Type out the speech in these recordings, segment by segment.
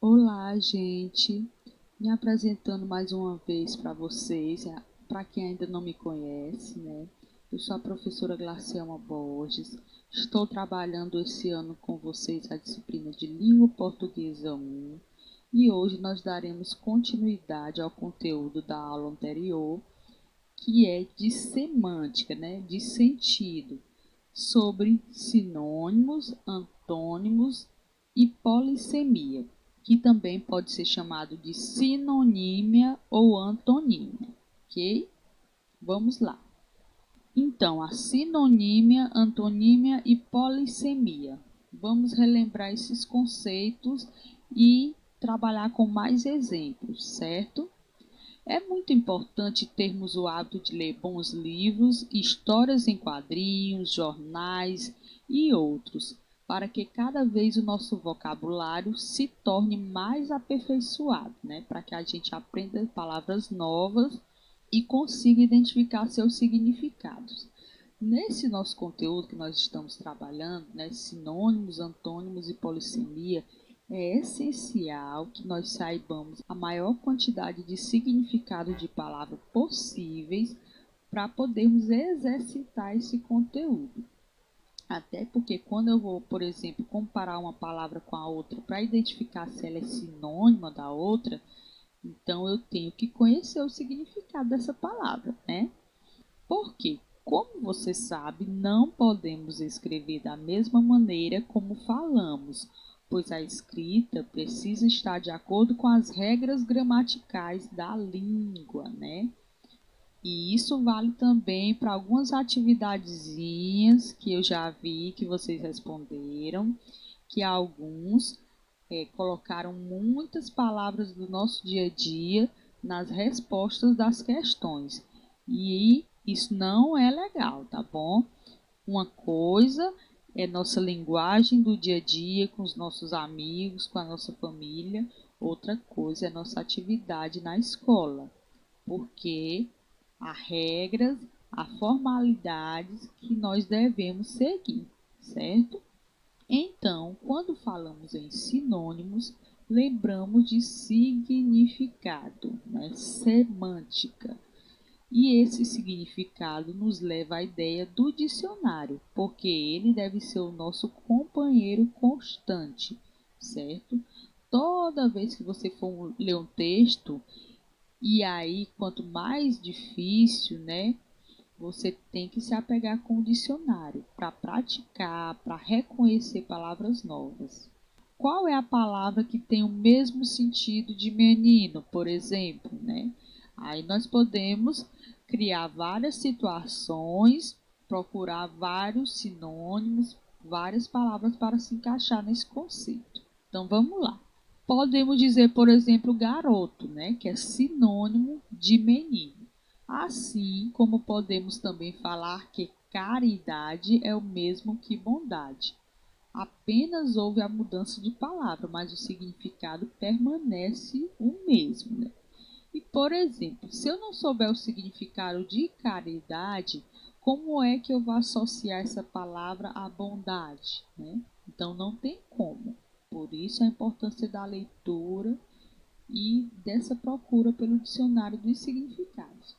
Olá, gente! Me apresentando mais uma vez para vocês, para quem ainda não me conhece, né? Eu sou a professora Glacielma Borges. Estou trabalhando esse ano com vocês a disciplina de Língua Portuguesa 1 e hoje nós daremos continuidade ao conteúdo da aula anterior, que é de semântica, né? De sentido, sobre sinônimos, antônimos e polissemia, que também pode ser chamado de sinonímia ou antonímia, ok? Vamos lá. Então, a sinonímia, antonímia e polissemia. Vamos relembrar esses conceitos e trabalhar com mais exemplos, certo? É muito importante termos o hábito de ler bons livros, histórias em quadrinhos, jornais e outros, para que cada vez o nosso vocabulário se torne mais aperfeiçoado, né? Para que a gente aprenda palavras novas e consiga identificar seus significados. Nesse nosso conteúdo que nós estamos trabalhando, né, sinônimos, antônimos e polissemia, é essencial que nós saibamos a maior quantidade de significados de palavras possíveis para podermos exercitar esse conteúdo. Até porque quando eu vou, por exemplo, comparar uma palavra com a outra para identificar se ela é sinônima da outra, então eu tenho que conhecer o significado dessa palavra, né? Porque, como você sabe, não podemos escrever da mesma maneira como falamos, pois a escrita precisa estar de acordo com as regras gramaticais da língua, né? E isso vale também para algumas atividadezinhas que eu já vi que vocês responderam, que alguns colocaram muitas palavras do nosso dia a dia nas respostas das questões. E isso não é legal, tá bom? Uma coisa é nossa linguagem do dia a dia com os nossos amigos, com a nossa família. Outra coisa é nossa atividade na escola, porque há regras, há formalidades que nós devemos seguir, certo? Então, quando falamos em sinônimos, lembramos de significado, né? Semântica. E esse significado nos leva à ideia do dicionário, porque ele deve ser o nosso companheiro constante, certo? Toda vez que você for ler um texto, e aí quanto mais difícil, né? Você tem que se apegar com o dicionário para praticar, para reconhecer palavras novas. Qual é a palavra que tem o mesmo sentido de menino, por exemplo, né? Aí nós podemos criar várias situações, procurar vários sinônimos, várias palavras para se encaixar nesse conceito. Então vamos lá. Podemos dizer, por exemplo, garoto, né, que é sinônimo de menino. Assim como podemos também falar que caridade é o mesmo que bondade. Apenas houve a mudança de palavra, mas o significado permanece o mesmo, né? E, por exemplo, se eu não souber o significado de caridade, como é que eu vou associar essa palavra à bondade, né? Então, não tem como. Por isso, a importância da leitura e dessa procura pelo dicionário dos significados.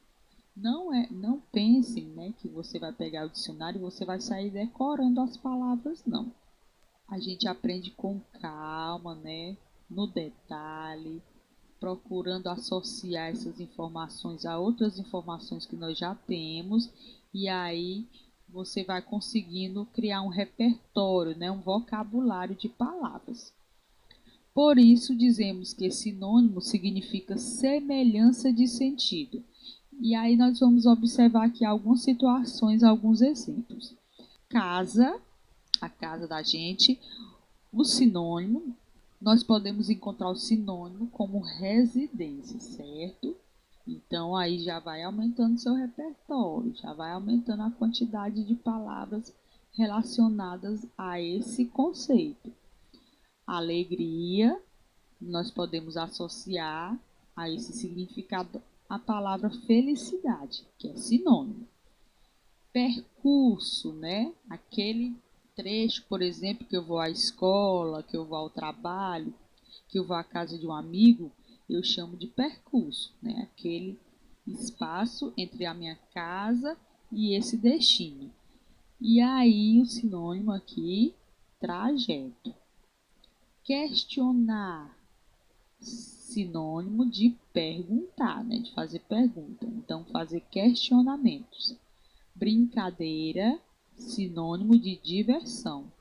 Não pensem, né, que você vai pegar o dicionário e você vai sair decorando as palavras, não. A gente aprende com calma, né, no detalhe, procurando associar essas informações a outras informações que nós já temos, e aí você vai conseguindo criar um repertório, né, um vocabulário de palavras. Por isso dizemos que sinônimo significa semelhança de sentido. E aí nós vamos observar aqui algumas situações, alguns exemplos. Casa, a casa da gente, o sinônimo, nós podemos encontrar o sinônimo como residência, certo? Então aí já vai aumentando seu repertório, já vai aumentando a quantidade de palavras relacionadas a esse conceito. Alegria, nós podemos associar a esse significado a palavra felicidade, que é sinônimo. Percurso, né? Aquele trecho, por exemplo, que eu vou à escola, que eu vou ao trabalho, que eu vou à casa de um amigo, eu chamo de percurso, né? Aquele espaço entre a minha casa e esse destino. E aí o sinônimo aqui, trajeto. Questionar, sinônimo de perguntar, né? De fazer pergunta. Então, fazer questionamentos. Brincadeira, sinônimo de diversão.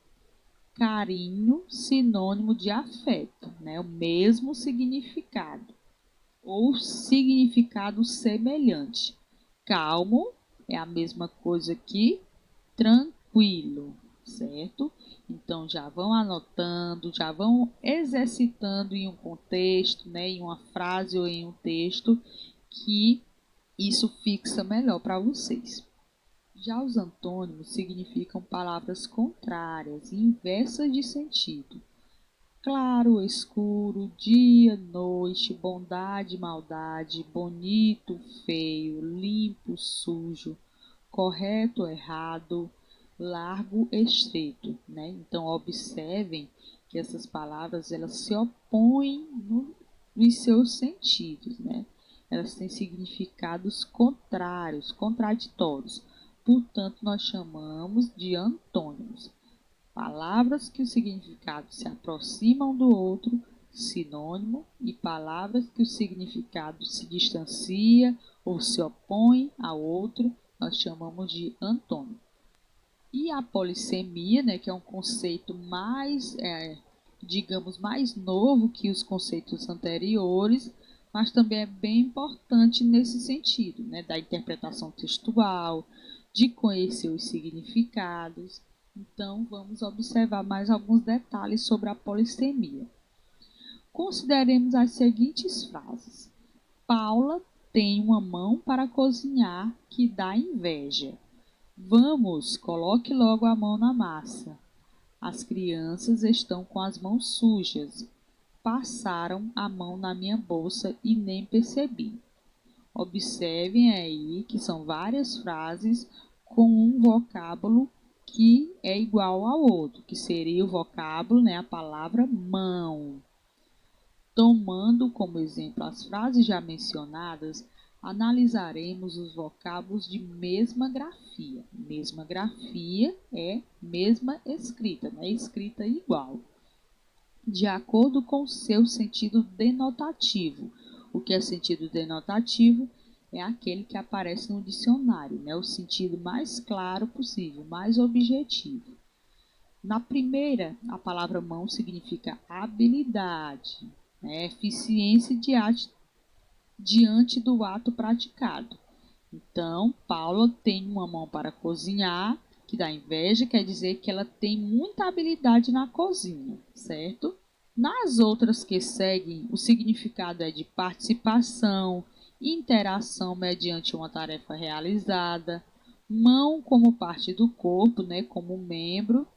Carinho, sinônimo de afeto, né? O mesmo significado ou significado semelhante. Calmo é a mesma coisa que tranquilo, certo? Então já vão anotando, já vão exercitando em um contexto, né, em uma frase ou em um texto, que isso fixa melhor para vocês. Já os antônimos significam palavras contrárias e inversas de sentido. Claro, escuro, dia, noite, bondade, maldade, bonito, feio, limpo, sujo, correto, errado, largo, estreito, né? Então observem que essas palavras elas se opõem nos seus sentidos, né? Elas têm significados contrários, contraditórios. Portanto, nós chamamos de antônimos. Palavras que o significado se aproximam do outro, sinônimo, e palavras que o significado se distancia ou se opõe ao outro, nós chamamos de antônimo. E a polissemia, né, que é um conceito mais, digamos, mais novo que os conceitos anteriores, mas também é bem importante nesse sentido, né, da interpretação textual, de conhecer os significados. Então, vamos observar mais alguns detalhes sobre a polissemia. Consideremos as seguintes frases. Paula tem uma mão para cozinhar que dá inveja. Vamos, coloque logo a mão na massa. As crianças estão com as mãos sujas. Passaram a mão na minha bolsa e nem percebi. Observem aí que são várias frases com um vocábulo que é igual ao outro, que seria o vocábulo, né, a palavra mão. Tomando como exemplo as frases já mencionadas, analisaremos os vocábulos de mesma grafia. Mesma grafia é mesma escrita, né? Escrita igual. De acordo com seu sentido denotativo. O que é sentido denotativo? É aquele que aparece no dicionário, né? O sentido mais claro possível, mais objetivo. Na primeira, a palavra mão significa habilidade, né? Eficiência diante do ato praticado. Então, Paula tem uma mão para cozinhar, que dá inveja, quer dizer que ela tem muita habilidade na cozinha, certo? Nas outras que seguem, o significado é de participação, interação mediante uma tarefa realizada, mão como parte do corpo, né, como membro,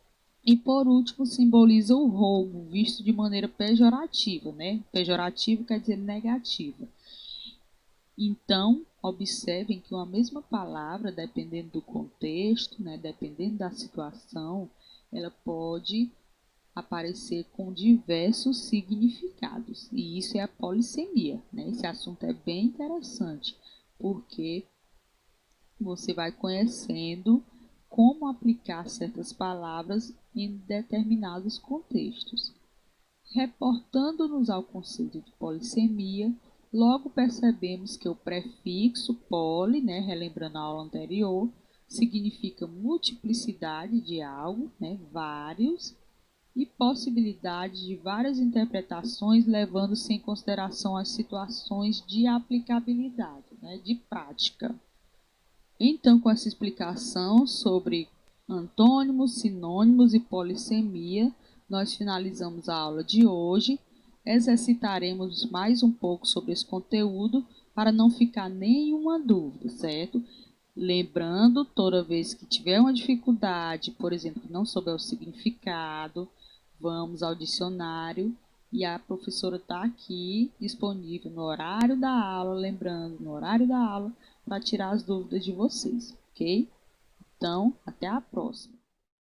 e por último simboliza o roubo, visto de maneira pejorativa, né? Pejorativo quer dizer negativa. Então, observem que uma mesma palavra, dependendo do contexto, né, dependendo da situação, ela pode aparecer com diversos significados. E isso é a polissemia, né? Esse assunto é bem interessante, porque você vai conhecendo como aplicar certas palavras em determinados contextos. Reportando-nos ao conceito de polissemia, logo percebemos que o prefixo poli, né, relembrando a aula anterior, significa multiplicidade de algo, né, vários, e possibilidade de várias interpretações, levando-se em consideração as situações de aplicabilidade, né, de prática. Então, com essa explicação sobre antônimos, sinônimos e polissemia, nós finalizamos a aula de hoje. Exercitaremos mais um pouco sobre esse conteúdo para não ficar nenhuma dúvida, certo? Lembrando, toda vez que tiver uma dificuldade, por exemplo, que não souber o significado, vamos ao dicionário e a professora está aqui disponível no horário da aula, lembrando, no horário da aula, para tirar as dúvidas de vocês, ok? Então, até a próxima.